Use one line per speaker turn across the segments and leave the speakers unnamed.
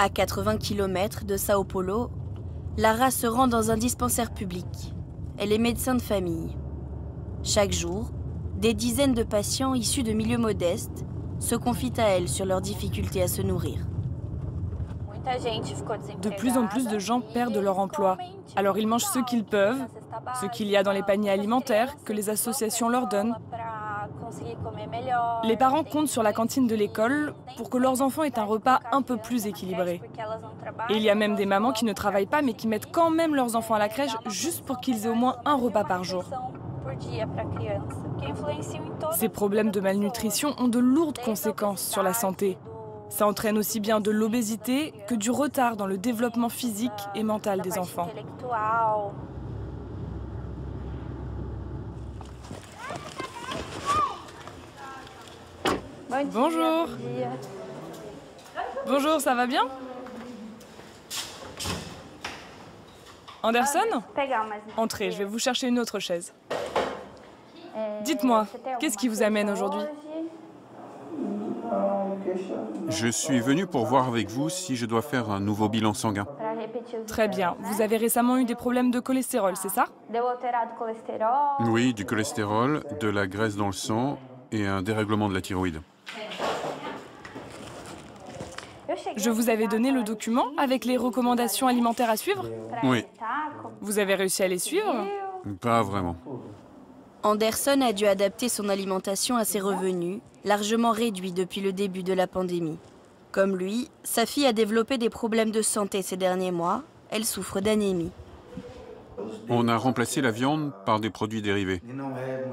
À 80 km de Sao Paulo, Lara se rend dans un dispensaire public. Elle est médecin de famille. Chaque jour, des dizaines de patients issus de milieux modestes se confient à elle sur leurs difficultés à se nourrir.
De plus en plus de gens perdent leur emploi. Alors ils mangent ce qu'ils peuvent, ce qu'il y a dans les paniers alimentaires que les associations leur donnent. Les parents comptent sur la cantine de l'école pour que leurs enfants aient un repas un peu plus équilibré. Et il y a même des mamans qui ne travaillent pas mais qui mettent quand même leurs enfants à la crèche juste pour qu'ils aient au moins un repas par jour. Ces problèmes de malnutrition ont de lourdes conséquences sur la santé. Ça entraîne aussi bien de l'obésité que du retard dans le développement physique et mental des enfants. Bonjour. Bonjour, ça va bien? Anderson? Entrez, je vais vous chercher une autre chaise. Dites-moi, qu'est-ce qui vous amène aujourd'hui?
Je suis venu pour voir avec vous si je dois faire un nouveau bilan sanguin.
Très bien. Vous avez récemment eu des problèmes de cholestérol, c'est ça?
Oui, du cholestérol, de la graisse dans le sang et un dérèglement de la thyroïde.
Je vous avais donné le document avec les recommandations alimentaires à suivre?
Oui,
Vous avez réussi à les suivre?
pas vraiment.
Anderson a dû adapter son alimentation à ses revenus, largement réduits depuis le début de la pandémie. Comme lui, sa fille a développé des problèmes de santé ces derniers mois. Elle souffre d'anémie.
On a remplacé la viande par des produits dérivés.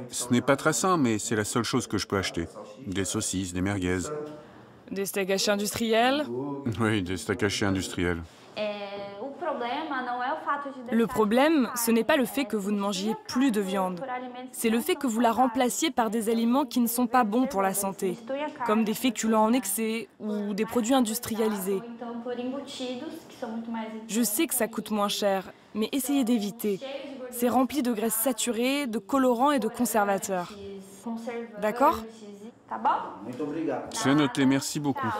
Ce n'est pas très sain, mais c'est la seule chose que je peux acheter. Des saucisses, des merguez.
Des steaks hachés industriels?
Oui, des steaks hachés industriels.
Le problème, ce n'est pas le fait que vous ne mangiez plus de viande. C'est le fait que vous la remplaciez par des aliments qui ne sont pas bons pour la santé, comme des féculents en excès ou des produits industrialisés. Je sais que ça coûte moins cher, mais essayez d'éviter. C'est rempli de graisses saturées, de colorants et de conservateurs. D'accord?
C'est noté, merci beaucoup.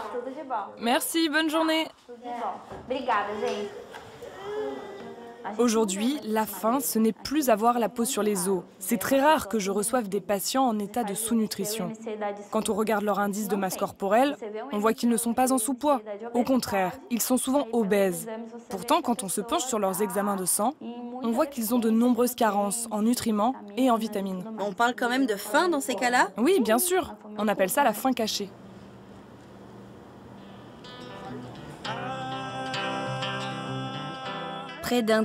Merci, bonne journée. Aujourd'hui, la faim, ce n'est plus avoir la peau sur les os. C'est très rare que je reçoive des patients en état de sous-nutrition. Quand on regarde leur indice de masse corporelle, on voit qu'ils ne sont pas en sous-poids. Au contraire, ils sont souvent obèses. Pourtant, quand on se penche sur leurs examens de sang, on voit qu'ils ont de nombreuses carences en nutriments et en vitamines.
On parle quand même de faim dans ces cas-là?
Oui, bien sûr. On appelle ça la faim cachée.
Près d'un